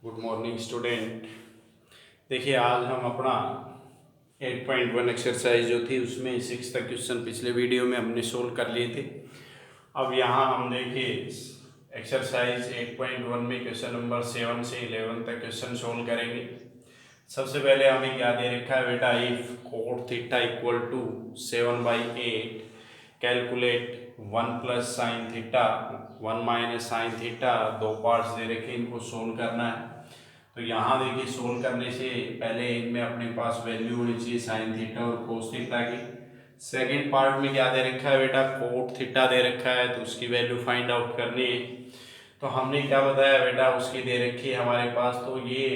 Good morning student. देखिए आज हम अपना 8.1 एक्सरसाइज जो थी उसमें 6 तक क्वेश्चन पिछले वीडियो में हमने सोल्व कर लिए थे। अब यहाँ हम देखिए एक्सरसाइज 8.1 में क्वेश्चन नंबर 7 से 11 तक क्वेश्चन सोल्व करेंगे। सबसे पहले हमें क्या दे रखा है बेटा, if cot theta equal to 7/8 calculate 1 plus sine theta 1 minus sine theta. दो पार्ट्स दे रखे, इनको सोल्व करना है। तो यहाँ देखिए सोल्व करने से पहले इनमें अपने पास वैल्यू होनी चाहिए साइन थीटा और कोस थीटा की। सेकंड पार्ट में क्या दे रखा है बेटा, कोट थीटा दे रखा है, तो उसकी वैल्यू फाइंड आउट करनी है। तो हमने क्या बताया बेटा, उसकी दे रखी है हमारे पास, तो ये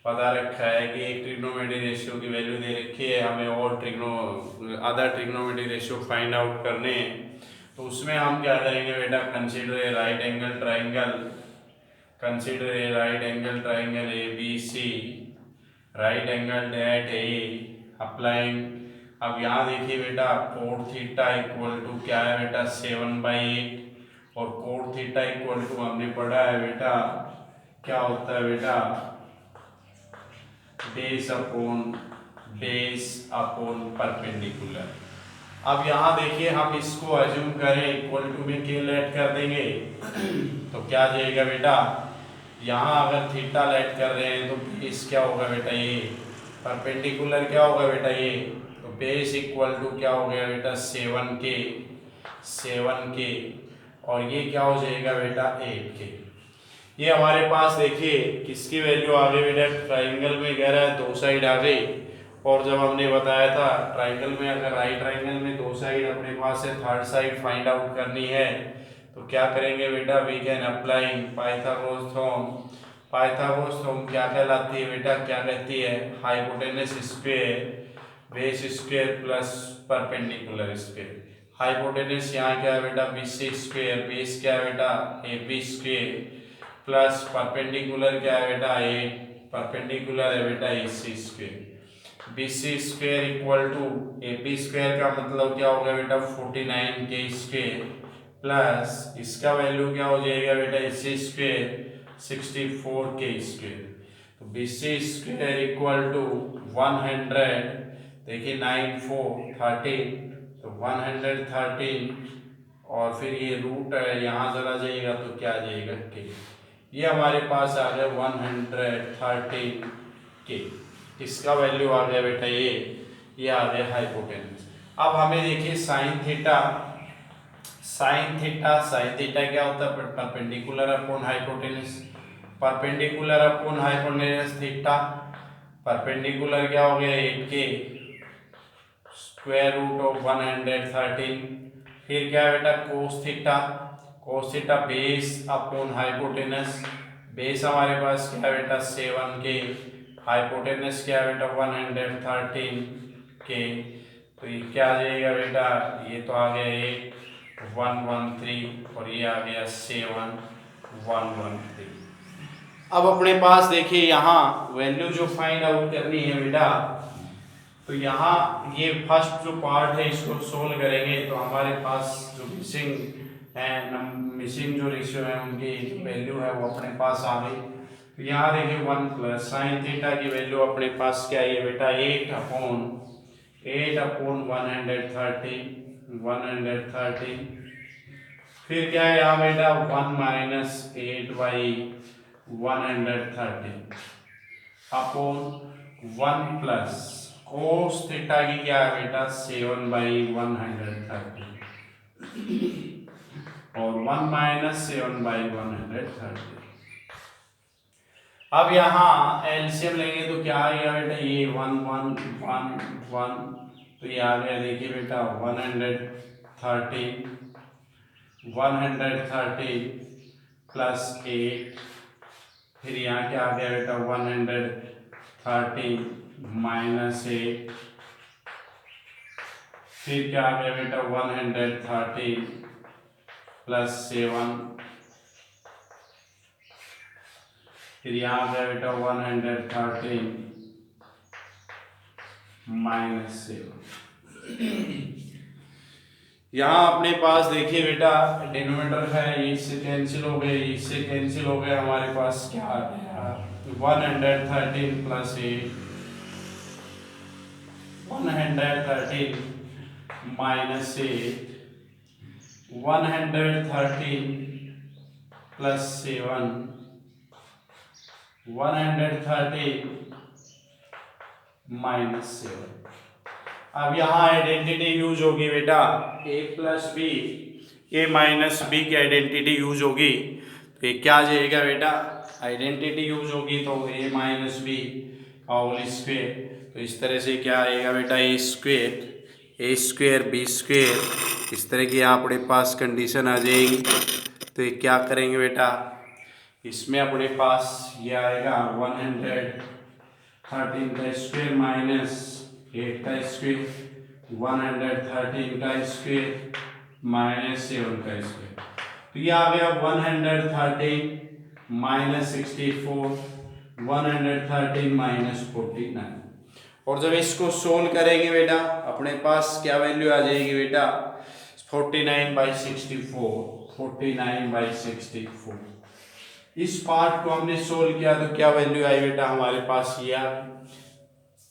पता रखा है कि एक ट्रिग्नोमेट्री रेशियो की वैल्यू दे रखी है हमें, और other trigonometry ratio find out करने हैं। तो उसमें हम क्या करेंगे बेटा, consider a right angle triangle, consider a right angle triangle ABC, right angle at A, applying। अब यहाँ देखिए बेटा कोट थीटा इक्वल टू क्या है बेटा 7/8, और कोट थीटा इक्वल टू हमने पढ़ा है बेटा क्या होता है बेटा, बेस अपॉन परपेंडिकुलर। अब यहाँ देखिए हम इसको अज्यूम करें इक्वल टू में के लेट कर देंगे तो क्या जाएगा बेटा, यहाँ अगर थीटा लेट कर रहे हैं तो बेस क्या होगा बेटा, ये परपेंडिकुलर क्या होगा बेटा ये, तो बेस इक्वल टू क्या हो गया बेटा 7 के, और ये क्या हो जाएगा बेटा 8 के। ये हमारे पास देखिए किसकी वैल्यू आ गई बेटा, ट्राइंगल में कह रहा है दो साइड आ गई। और जब हमने बताया था ट्राइंगल में अगर राइट ट्राइंगल में दो साइड अपने पास है, थर्ड साइड फाइंड आउट करनी है, तो क्या करेंगे बेटा, we can apply Pythagoras theorem. Pythagoras theorem क्या कहलाती है बेटा, क्या कहती है, hypotenuse square base square plus perpendicular square. Hypotenuse यहाँ क्या है बेटा BC स्क्वायर, बेस क्या है बेटा AB स्क्वायर, प्लस परपेंडिकुलर क्या है बेटा ए, परपेंडिकुलर है बेटा AC square. BC square equal to AB square का मतलब क्या होगा बेटा 49K स्क्वायर, प्लस इसका वैल्यू क्या हो जाएगा बेटा AC स्क्वायर 64K स्क्वायर। तो BC स्क्वायर इक्वल टू 100, देखिए 9 4 13, तो 113, और फिर ये रूट है यहाँ चला जाएगा तो क्या आ जाएगा के। ये हमारे पास आ गया 113K। किसका वैल्यू आ गया बेटा ये आ गया हाइपोटेनस। अब हमें देखिए साइन थीटा क्या होता है, perpendicular upon hypotenuse, perpendicular upon hypotenuse theta, perpendicular क्या हो गया 8K स्क्वायर रूट ऑफ 113। फिर क्या है बेटा cos theta base upon hypotenuse, base हमारे पास क्या है बेटा 7K, हाइपोटेनस क्या है बेटा 113K। तो ये क्या आ जाएगा बेटा, ये तो आ गया 8113 और ये आ गया 7113। अब अपने पास देखिए यहाँ वैल्यू जो फाइंड आउट करनी है बेटा, तो यहाँ ये फर्स्ट जो पार्ट है इसको सोल्व करेंगे तो हमारे पास जो मिसिंग जो रेशियो है उनकी वैल्यू है वो अपने पास आ गई। तो यहाँ देखिए 1 प्लस साइन थीटा की वैल्यू अपने पास क्या है बेटा 8/130, 130। फिर क्या है यहाँ बेटा 1 minus 8/130 upon 1 plus cos theta की क्या है बेटा 7/130, और 1 माइनस 7/130। अब यहाँ एलसीएम लेंगे तो क्या आ गया बेटा, ये 1 1 1 1, तो ये आ गया देखिए बेटा 130 प्लस 8, फिर यहाँ क्या आ गया बेटा 130 माइनस 8, फिर क्या आ गया बेटा 130 प्लस 7, फिर यहाँ आ गया बेटा 130 माइनस 7। यहाँ अपने पास देखिए बेटा डिनोमिनेटर है, ये इससे कैंसिल हो गए, इससे कैंसिल हो गए, हमारे पास क्या आ गया 113 प्लस 8 113 माइनस 8 113 प्लस 7 113 माइनस 7। अब यहाँ आइडेंटिटी यूज होगी बेटा a plus B, a minus B की आइडेंटिटी यूज होगी, तो ये क्या आ जाएगा बेटा, आइडेंटिटी यूज होगी तो a माइनस बी का होल स्क्वेयर, तो इस तरह से क्या आएगा बेटा ए स्क्वेयर बी स्क्वेयर, इस तरह की यहाँ अपने पास कंडीशन आ जाएगी। तो ये क्या करेंगे बेटा, इसमें अपने पास ये आएगा 113 का स्क्वेयर माइनस 8 का स्क्वेयर, 113 का स्क्वेयर माइनस 7 का स्क्वेयर, तो ये आ गया 113 माइनस 64 113 माइनस 49। और जब इसको सोल्व करेंगे बेटा अपने पास क्या वैल्यू आ जाएगी बेटा 49/64। इस पार्ट को हमने सोल्व किया तो क्या वैल्यू आई बेटा हमारे पास ये आ।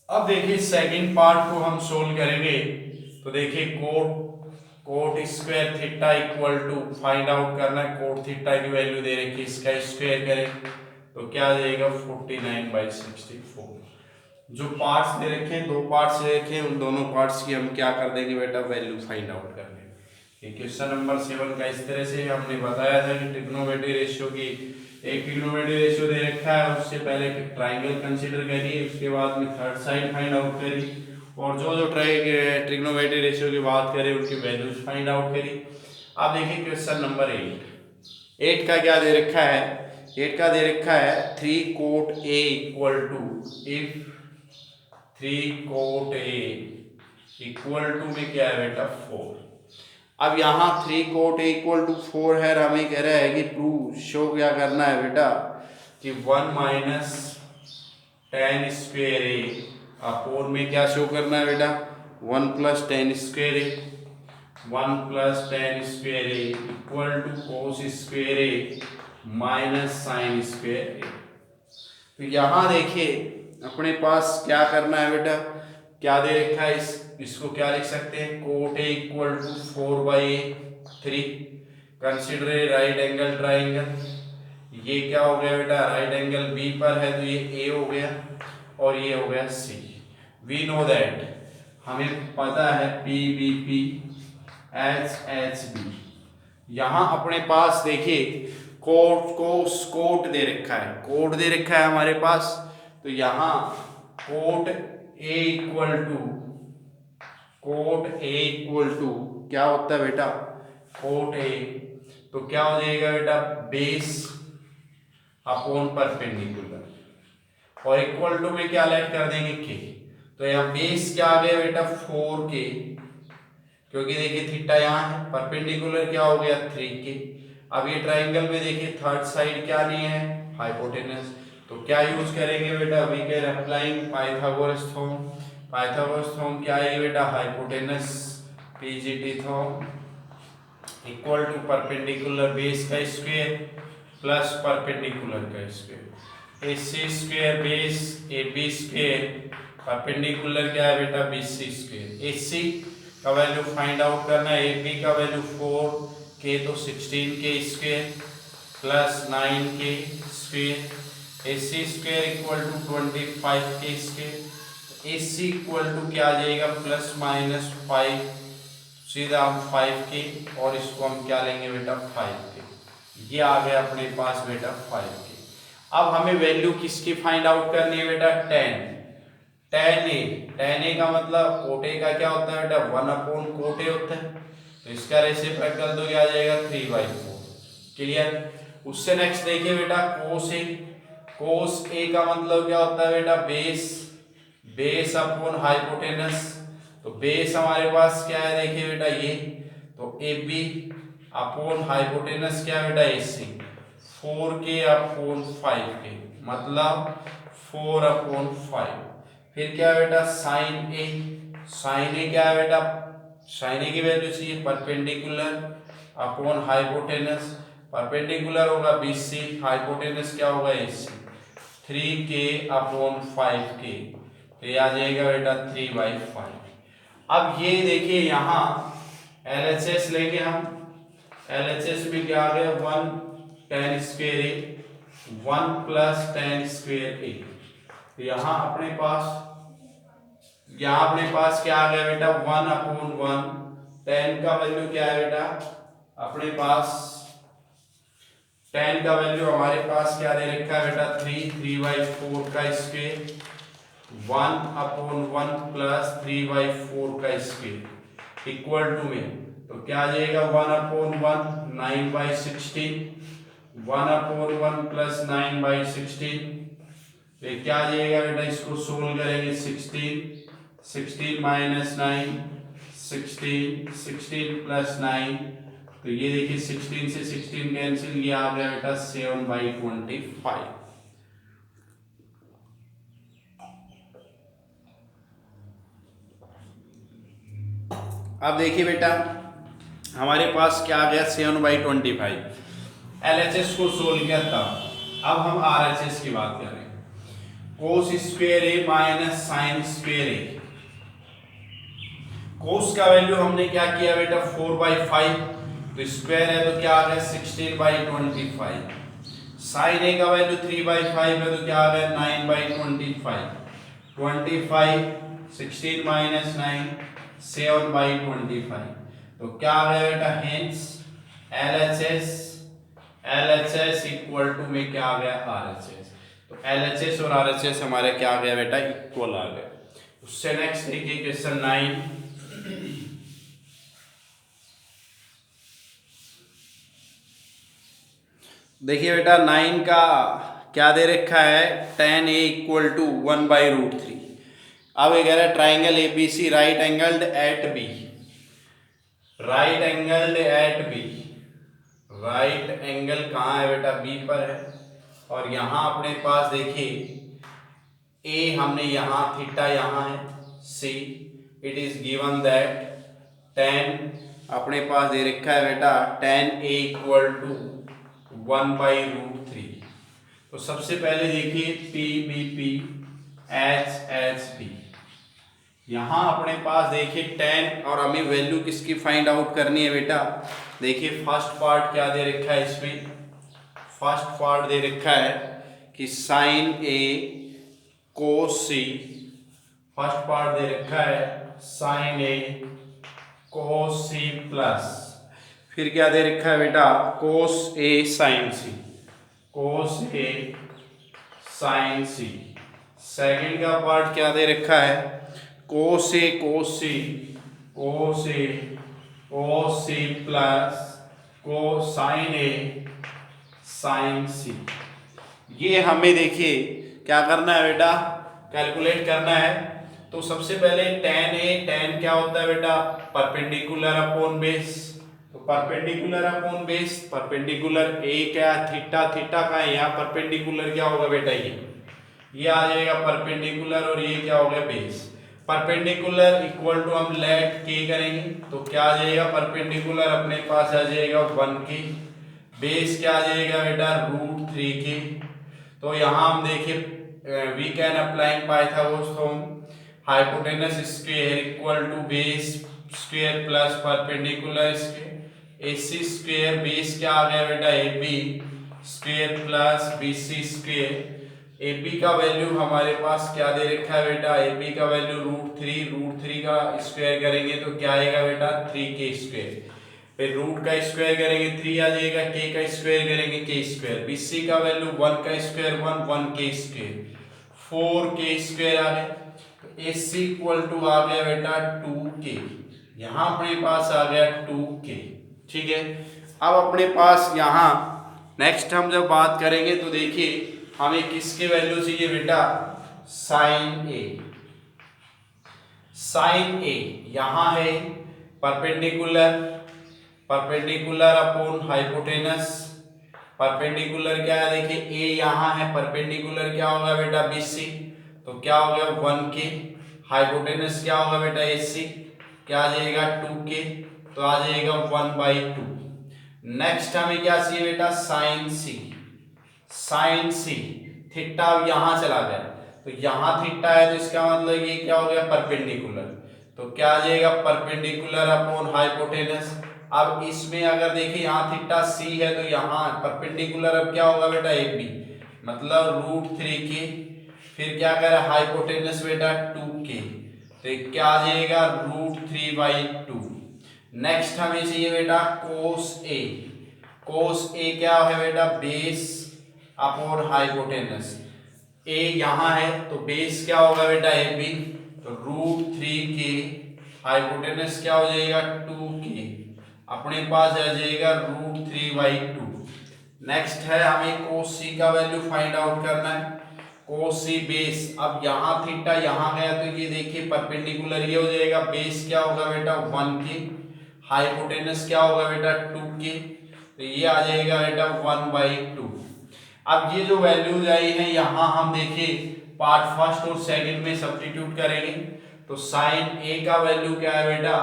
अब देखिए सेकंड पार्ट को हम सोल्व करेंगे, तो देखिए cot square theta equal to find out करना है, कोट थीटा की वैल्यू दे रखी है, इसका स्क्वायर करें तो क्या आ जाएगा 49/64। जो पार्ट्स दे रखे हैं, दो पार्ट्स दे रखे हैं, उन दोनों पार्ट्स की हम क्या कर देंगे बेटा वैल्यू फाइंड आउट कर लेंगे। क्वेश्चन नंबर 7 का इस तरह से हमने बताया था कि ट्रिग्नोमेट्री रेशियो की एक ट्रिग्नोमेट्री रेशियो दे रखा है, उससे पहले ट्राइंगल कंसीडर करिए, उसके बाद में थर्ड साइड फाइंड आउट करिए, और जो ट्रिग्नोमेट्री रेशियो की बात करें उनकी वैल्यूज फाइंड आउट करिए। अब देखिए क्वेश्चन नंबर 8 का क्या दे रखा है, 8 का दे रखा है 3 cot A equal to, if 3 cot A equal to में क्या है बेटा 4। अब यहाँ 3 कोट A इक्वल टू 4 है, हमें कह रहा है कि प्रूव शो क्या करना है बेटा कि 1 minus tan square A upon में क्या शो करना है बेटा 1 plus tan square A, 1 plus tan square A equal to cos square A minus sine square A। तो यहाँ देखिए अपने पास क्या करना है बेटा, क्या दे रखा है, इसको क्या लिख सकते हैं cot A equal to 4/3, consider a right angle triangle, ये क्या हो गया बेटा राइट एंगल B पर है तो ये A हो गया और ये हो गया C। वी नो दैट, हमें पता है PBP HHB। यहाँ अपने पास देखिए कोट दे रखा है, कोट दे रखा है हमारे पास, तो यहाँ कोट A इक्वल टू क्या होता है बेटा कोट A, तो क्या हो जाएगा बेटा बेस अपॉन परपेंडिकुलर, और इक्वल टू में क्या लेट कर देंगे के, तो यहाँ बेस क्या आ गया बेटा 4K, क्योंकि देखिए थीटा यहाँ है, परपेंडिकुलर क्या हो गया 3K। अब ये ट्राइंगल में देखिए थर्ड साइड क्या नहीं है हाइपोटेनस, तो क्या यूज करेंगे बेटा we can applying Pythagoras theorem. Pythagoras theorem क्या है बेटा hypotenuse PGT theorem equal to perpendicular base का स्क्वायर प्लस परपेंडिकुलर का square, AC square base AB square, perpendicular क्या है बेटा BC स्क्वायर। AC का वैल्यू फाइंड आउट करना है, AB का वैल्यू 4K तो 16K square plus 9K square, AC square equal to 25K square, AC equal to क्या आ जाएगा प्लस माइनस 5, सीधा हम 5K और इसको हम क्या लेंगे बेटा 5K, ये आ गया अपने पास बेटा 5K। अब हमें वैल्यू किसकी फाइंड आउट करनी है बेटा tan A का मतलब कोट A का क्या होता है बेटा 1 कोट A होता है, तो इसका रेसिप्रोकल तो क्या आ जाएगा 3/4। क्लियर। उससे नेक्स्ट देखिए बेटा कोस A का मतलब क्या होता है बेटा बेस अपॉन हाइपोटेनस, तो बेस हमारे पास क्या है देखिए बेटा ये, तो AB अपॉन हाइपोटेनस क्या है बेटा AC, 4K अपॉन 5K मतलब 4/5। फिर क्या है बेटा साइन A क्या है बेटा साइन ए की वैल्यू चाहिए परपेंडिकुलर अपॉन हाइपोटेनस। परपेंडिकुलर होगा BC, हाइपोटेनस क्या होगा AC, 3K अपॉन 5K, तो ये आ जाएगा बेटा 3/5। अब ये देखिए यहाँ LHS लेंगे हम, LHS में क्या आ गया 1 tan square A, 1 plus tan square A, तो यहाँ अपने पास क्या आ गया बेटा 1 अपॉन 1, tan का वैल्यू क्या है बेटा अपने पास, tan का वैल्यू हमारे पास क्या दे रखा है बेटा 3/4 का स्क्वायर, 1 अपॉन 1 प्लस 3/4 का स्क्वायर इक्वल टू में, तो क्या आ जाएगा 1 अपॉन 1 9/16, 1 अपॉन 1 प्लस 9/16, तो क्या आ जाएगा बेटा, इसको सोल्व करेंगे 16 माइनस 9, 16 प्लस 9, तो ये देखिए 16 से 16 कैंसिल, ये आ गया बेटा 7/25। अब देखिए बेटा हमारे पास क्या आ गया 7/25, LHS को सोल्व किया तब। अब हम RHS की बात करें, कोस स्क्वायर ए माइनस साइन स्क्वायर ए। कोस का वैल्यू हमने क्या किया बेटा 4/5, तो स्क्वायर है तो क्या आ गया 16/25, साइन ए का वैल्यू 3/5 है तो क्या आ गया 9/25, 25 16 माइनस 9 7/25, तो क्या आ गया बेटा हेंस LHS इक्वल टू में क्या आ गया RHS, तो LHS और RHS हमारे क्या आ गया बेटा इक्वल आ गया। उससे नेक्स्ट देखिए क्वेश्चन 9, देखिए बेटा 9 का क्या दे रखा है tan A इक्वल टू 1/√3। अब ये कह रहा है triangle ABC right angled at B, right angled at B, right angle कहाँ है बेटा B पर है, और यहाँ अपने पास देखिए A हमने यहाँ, थीटा यहाँ है, C it is given that tan अपने पास दे रखा है बेटा tan A इक्वल टू 1/√3। तो सबसे पहले देखिए PBP HHP, यहाँ अपने पास देखिए tan, और हमें वैल्यू किसकी फाइंड आउट करनी है बेटा, देखिए फर्स्ट पार्ट क्या दे रखा है इसमें, फर्स्ट पार्ट दे रखा है कि sine A cos C, first part दे रखा है sine A cos C plus, फिर क्या दे रखा है बेटा cos A sine C, cos A sine C, second का पार्ट क्या दे रखा है cos A cos C, cos A cos C plus cosine A sine C। ये हमें देखिए क्या करना है बेटा कैलकुलेट करना है, तो सबसे पहले tan क्या होता है बेटा परपेंडिकुलर अपॉन बेस, तो perpendicular upon base, perpendicular A क्या थीटा, थीटा का है यहाँ, परपेंडिकुलर क्या होगा बेटा ये आ जाएगा परपेंडिकुलर, और ये क्या होगा बेस, परपेंडिकुलर इक्वल टू हम लेट K करेंगे तो क्या आ जाएगा परपेंडिकुलर अपने पास आ जाएगा 1K, बेस क्या आ जाएगा बेटा √3K। तो यहाँ हम देखिए we can applying Pythagoras theorem, hypotenuse square equal to base square plus perpendicular square, AC square base क्या आ गया बेटा AB square plus BC square, AB का वैल्यू हमारे पास क्या दे रखा है बेटा, AB का वैल्यू √3 का स्क्वायर करेंगे तो क्या आएगा बेटा 3K स्क्वायर, फिर रूट का स्क्वायर करेंगे 3 आ जाएगा, K का स्क्वायर करेंगे K स्क्वायर, BC का वैल्यू 1 का square 1K square, 4K square आ गया, तो AC इक्वल टू आ गया बेटा 2K, यहाँ अपने पास आ गया 2K। ठीक है, अब अपने पास यहाँ नेक्स्ट हम जब बात करेंगे तो देखिए हमें किसके वैल्यू चाहिए बेटा साइन A, साइन A यहाँ है perpendicular, perpendicular upon hypotenuse, perpendicular क्या है देखिए A यहाँ है, परपेंडिकुलर क्या होगा बेटा BC, तो क्या हो गया 1K, हाइपोटेनस क्या होगा बेटा AC, क्या आ जाएगा 2k, तो आ जाएगा 1/2। नेक्स्ट हमें क्या चाहिए बेटा, साइन सी। साइन सी थीटा यहां चला गया, तो यहां थीटा है तो इसका मतलब ये क्या हो गया, परपेंडिकुलर। तो क्या आ जाएगा, परपेंडिकुलर अपॉन हाइपोटेनस। अब इसमें अगर देखिए यहाँ थीटा सी है तो यहाँ परपेंडिकुलर अब क्या होगा बेटा, एक बी, मतलब √3k। फिर क्या करे, हाइपोटेनस बेटा 2k, तो क्या आ जाएगा √3/2। नेक्स्ट हमें चाहिए बेटा कोस ए। कोस ए क्या है बेटा, बेस अपॉन हाइपोटेनस। ए यहां है तो बेस क्या होगा बेटा, ए बी, तो √3k, हाइपोटेनस क्या हो जाएगा 2k, अपने पास आ जाएगा √3/2। नेक्स्ट है हमें कोस सी का वैल्यू फाइंड आउट करना है। कोस सी बेस, अब यहाँ थीटा यहाँ गया तो ये देखिए परपेंडिकुलर ये हो जाएगा, बेस क्या होगा बेटा 1k, हाइपोटेनस क्या होगा बेटा 2k, तो ये आ जाएगा बेटा 1/2। अब ये जो वैल्यूज आई हैं यहाँ हम देखिए पार्ट फर्स्ट और सेकंड में सब्स्टिट्यूट करेंगे। तो साइन ए का वैल्यू क्या है बेटा,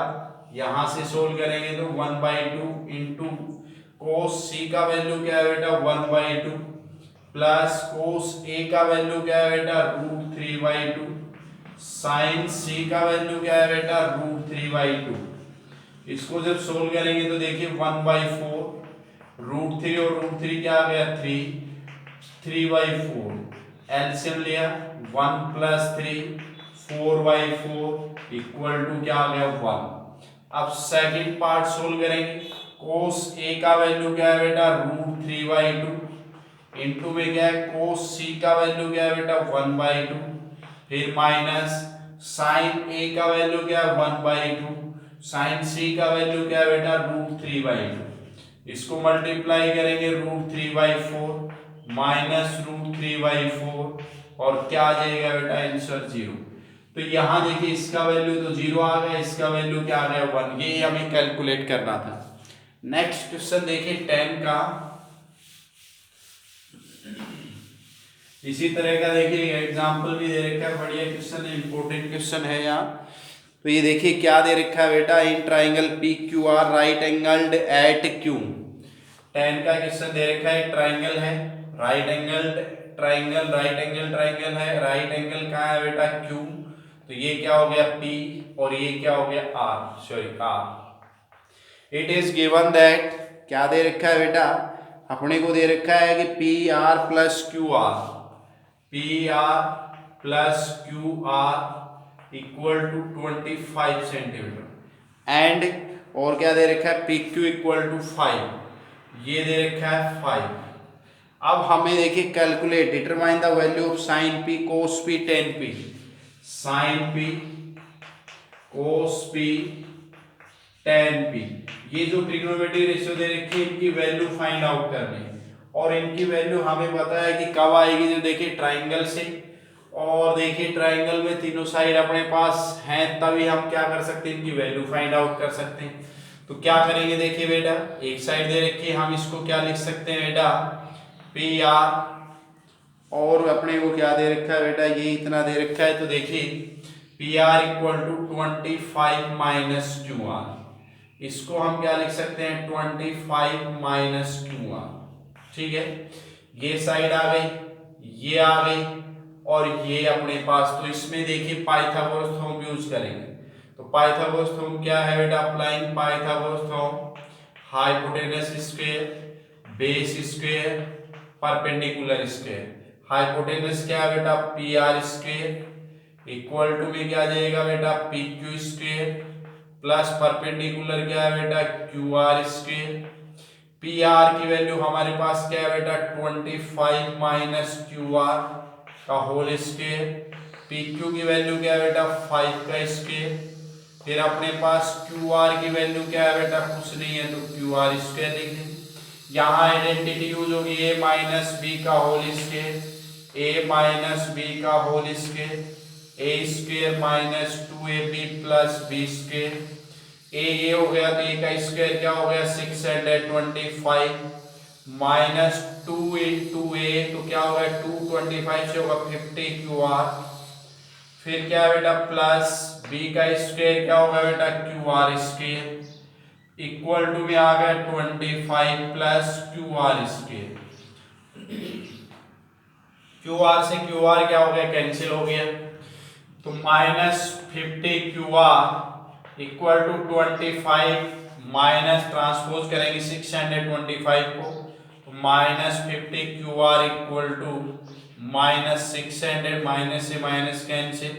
यहां से सोल्व करेंगे तो 1/2 इंटू कोस सी का वैल्यू क्या है बेटा 1/2 प्लस कोस ए का वैल्यू क्या है बेटा √3/2, साइन सी का वैल्यू क्या है बेटा √3/2। इसको जब सोल्व करेंगे तो देखिए 1/4, √3 और √3 क्या आ गया 3/4, एलसीएम लिया 1 + 3 4/4 इक्वल टू क्या आ गया 1। अब सेकंड पार्ट सोल्व करेंगे। कोस ए का वैल्यू क्या है बेटा √3/2 इंटू में क्या है कोस सी का वैल्यू क्या है बेटा 1/2, फिर माइनस साइन ए का वैल्यू क्या है 1/2, साइन सी का वैल्यू क्या है बेटा √3/2। इसको मल्टीप्लाई करेंगे √3/4 माइनस √3/4 और क्या आ जाएगा बेटा आंसर 0। तो यहां देखिए इसका वैल्यू तो 0 आ गया, इसका वैल्यू क्या आ गया 1, ये हमें कैलकुलेट करना था। नेक्स्ट क्वेश्चन देखिए 10 का, इसी तरह का देखिए एग्जांपल भी दे रखा है, बढ़िया क्वेश्चन है, इंपॉर्टेंट क्वेश्चन है यहाँ। तो ये देखिए क्या दे रखा है बेटा, in triangle PQR right angled at Q। 10 का क्वेश्चन दे रखा है, ट्राइंगल है, right angle triangle, right angle triangle है, राइट एंगल कहाँ है बेटा Q, तो ये क्या हो गया P और ये क्या हो गया R। It is given that, क्या दे रखा है बेटा, अपने को दे रखा है कि PR + QR, PR + QR equal to 25 centimetre and, और क्या दे रखा है PQ इक्वल टू 5, ये दे रखा है 5। अब हमें देखिए calculate, determine the value of sine P cos P tan P। Sine P cos P tan P, ये जो ट्रिग्नोमेट्री रेशियो दे रखी है इनकी वैल्यू फाइंड आउट करनी, और इनकी वैल्यू हमें पता है कि कब आएगी, जो देखिए ट्राइंगल से, और देखिए ट्राइंगल में तीनों साइड अपने पास हैं, तभी हम क्या कर सकते हैं, इनकी वैल्यू फाइंड आउट कर सकते हैं। तो क्या करेंगे देखिए बेटा, एक साइड दे रखी, हम इसको क्या लिख सकते हैं बेटा PR, और अपने को क्या दे रखा है बेटा, ये इतना दे रखा है, तो देखिए PR इक्वल टू 25 - QR, इसको हम क्या लिख सकते हैं 25 - QR, ठीक है। ये साइड आ गई, ये आ गई, और ये अपने पास, तो इसमें देखिए पाइथागोरस थ्योरम यूज करेंगे। तो पाइथागोरस थ्योरम क्या है बेटा, applying Pythagoras theorem, hypotenuse square, base square, perpendicular square. Hypotenuse क्या है बेटा PR² इक्वल टू में क्या आ जाएगा बेटा PQ² प्लस परपेंडिकुलर क्या है बेटा QR²। PR की वैल्यू हमारे पास क्या है बेटा 25 - QR का होल स्क्वायर, PQ की वैल्यू क्या है बेटा 5 का स्क्वायर, फिर अपने पास QR की वैल्यू क्या है बेटा कुछ नहीं है, तो QR² लिख दें। यहाँ आइडेंटिटी यूज होगी A - B का होल स्क्वायर, A - B का whole square, A² - 2AB + B², A ये हो गया तो A का स्क्वायर क्या हो गया 625 -2 × A, तो क्या हो गया 225 से होगा 50 QR, फिर क्या है बेटा प्लस बी का स्क्वायर क्या होगा बेटा Q R square equal to में आ गया 25 प्लस Q R square. Q R से क्यू आर क्या हो गया कैंसिल हो गया, तो -50 Q R equal to 25 minus transpose करेंगे 625 को, तो -50 Q R equal to -600 minus से माइनस कैंसिल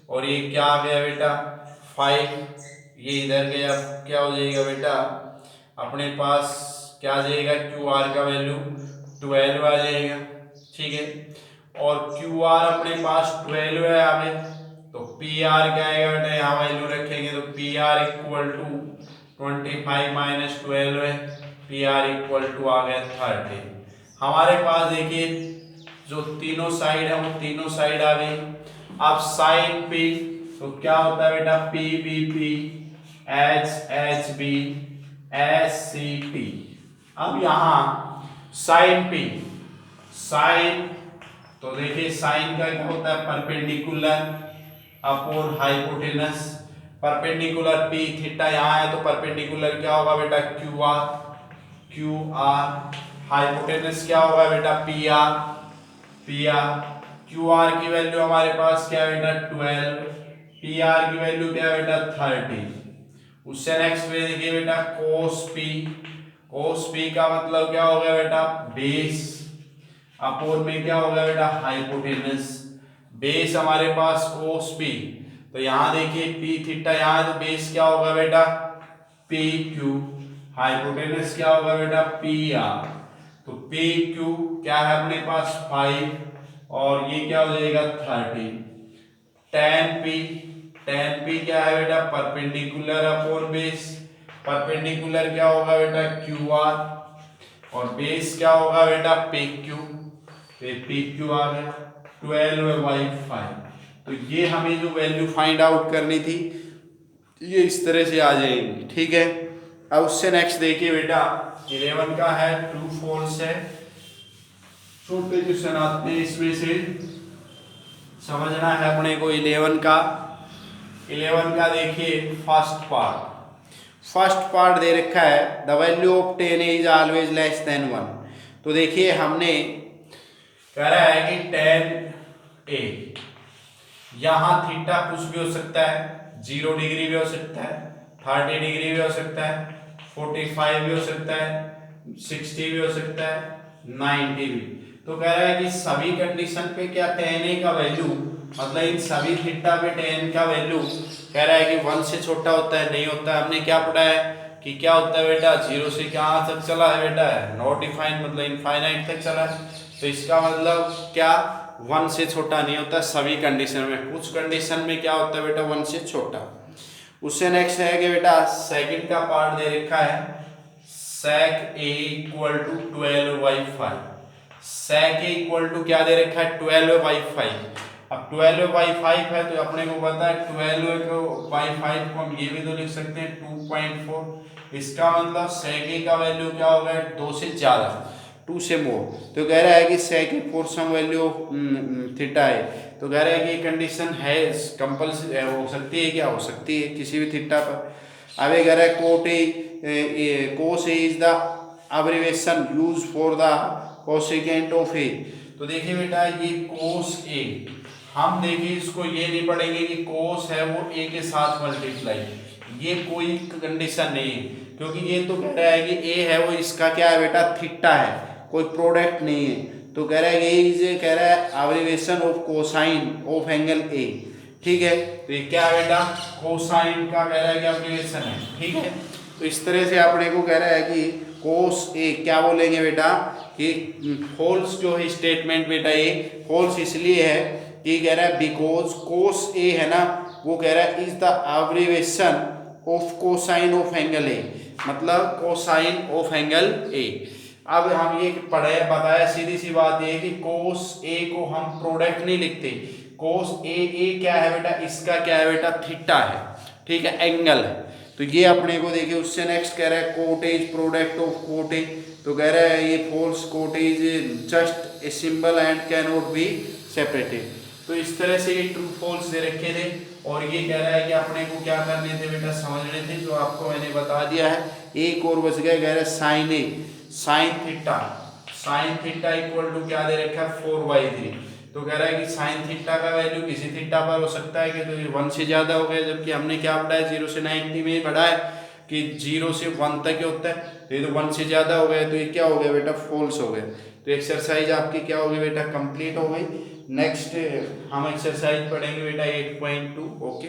और ये क्या आ गया बेटा 5, ये इधर गया क्या हो जाएगा बेटा अपने पास क्या आ जाएगा क्यू आर का वैल्यू 12 आ जाएगा। ठीक है और क्यू आर अपने पास 12 है आगे, तो पी आर क्या आएगा बेटा यहाँ वैल्यू रखेंगे तो P R equal to 25 minus 12 है, पी आर इक्वल टू आ गया 30। हमारे पास देखिए जो तीनों साइड है वो तीनों साइड आ गई। अब साइन पी तो क्या होता है बेटा P B P H H B S C T. अब यहाँ साइन पी साइन तो देखिए साइन का क्या होता है perpendicular upon hypotenuse, perpendicular P theta यहाँ है तो परपेंडिकुलर क्या होगा बेटा क्यू आर, हाइपोटेनस क्या होगा बेटा पी आर, क्यू आर की वैल्यू हमारे पास क्या है बेटा 12, पी आर की वैल्यू क्या है बेटा 30। उससे नेक्स्ट में देखिए बेटा कोस पी का मतलब क्या हो गया बेटा बेस अपोन में क्या हो गया बेटा हाइपोटेनस, बेस हमारे पास कोस पी तो यहाँ देखिए पी थीटा यहाँ है तो बेस क्या होगा बेटा पी क्यू, हाइपोटेनस क्या होगा बेटा पी आर, तो पी क्यू क्या है अपने पास 5 और ये क्या हो जाएगा 30। टेन पी क्या है बेटा परपेंडिकुलर अपॉन बेस, परपेंडिकुलर क्या होगा बेटा क्यू आर और बेस क्या होगा बेटा पी क्यू, पी क्यू आ गया 12/5। तो ये हमें जो वैल्यू फाइंड आउट करनी थी ये इस तरह से आ जाएगी। ठीक है अब उससे नेक्स्ट देखिए बेटा 11 का है ट्रू फॉल्स है, छोटे क्वेश्चन आते हैं इसमें से समझना है अपने को। 11 का देखिए फर्स्ट पार्ट दे रखा है the value of 10 is always less than 1। तो देखिए हमने कह रहा है कि 10 ए यहाँ थीटा कुछ भी हो सकता है, 0 डिग्री भी हो सकता है, 30 डिग्री भी हो सकता है, 45 भी हो सकता है, 60 भी हो सकता है, 90 भी। तो कह रहा है कि सभी कंडीशन पे क्या tan a का वैल्यू मतलब इन सभी थीटा पे tan का वैल्यू कह रहा है कि 1 से छोटा होता है नहीं होता है। हमने क्या पढ़ा है कि क्या होता है बेटा 0 से कहाँ तक चला है बेटा नॉट डिफाइंड मतलब इनफाइनाइट तक चला है, तो इसका मतलब क्या 1 से छोटा नहीं होता सभी कंडीशन में, कुछ कंडीशन में क्या होता है बेटा 1 से छोटा। उससे नेक्स्ट है कि बेटा सेकंड का पार्ट दे रखा है sec a equal to 12/5, sec a equal to क्या दे रखा है 12/5। अब 12/5 है तो अपने को पता है 12/5 को हम ये भी तो लिख सकते हैं 2.4, इसका मतलब sec a का वैल्यू क्या होगा 2 से ज्यादा 2 से मोर। तो कह रहा है कि sec a for some value theta है, तो कह रहा है कि कंडीशन है कंपल्सरी हो सकती है, क्या हो सकती है किसी भी थीटा पर। अब कह रहा है cos a is the abbreviation use for the cosecant of a। तो देखिए बेटा ये cos a हम देखिए इसको ये नहीं पढ़ेंगे कि cos है वो a के साथ मल्टीप्लाई, ये कोई कंडीशन नहीं है क्योंकि ये तो कह रहा है कि a है वो इसका क्या है बेटा थीटा है, कोई प्रोडक्ट नहीं है। तो कह रहा है कि इज कह रहा है abbreviation of cosine of angle a। ठीक है तो ये क्या है बेटा कोसाइन का कह रहा है कि अब्रिविएशन है। ठीक है तो इस तरह से अपने को कह रहा है कि cos a क्या बोलेंगे बेटा कि फॉल्स जो है स्टेटमेंट बेटा ये फॉल्स इसलिए है कि कह रहा है बिकॉज cos a है ना वो कह रहा है is the abbreviation of cosine of angle a, मतलब कोसाइन ऑफ एंगल a। अब हम ये पढ़े बताया सीधी सी बात ये कि cos a को हम प्रोडक्ट नहीं लिखते, cos a क्या है बेटा इसका क्या है बेटा थीटा है। ठीक है एंगल है तो ये अपने को देखिए। उससे नेक्स्ट कह रहा है cot is product of cot a, तो कह रहा है ये false cot is just a symbol and can not be separated. तो इस तरह से ये ट्रू फॉल्स दे रखे थे और ये कह रहा है कि अपने को क्या करने थे बेटा, समझने थे, जो आपको मैंने बता दिया है। एक और बच गया, कह रहा है sine a, sine theta equal to क्या दे रखा है 4/3। तो कह रहा है कि साइन थीटा का वैल्यू किसी थीटा पर हो सकता है कि तो ये 1 से ज्यादा हो गया, जबकि हमने क्या पढ़ा है 0 से 90 में पढ़ा है कि 0 से 1 तक होता है, तो ये तो 1 से ज्यादा हो गया, तो ये क्या हो गया बेटा, फॉल्स हो गया। तो एक्सरसाइज आपकी क्या होगी बेटा, कंप्लीट हो गई। नेक्स्ट हम एक्सरसाइज पढ़ेंगे बेटा 8.2। ओके।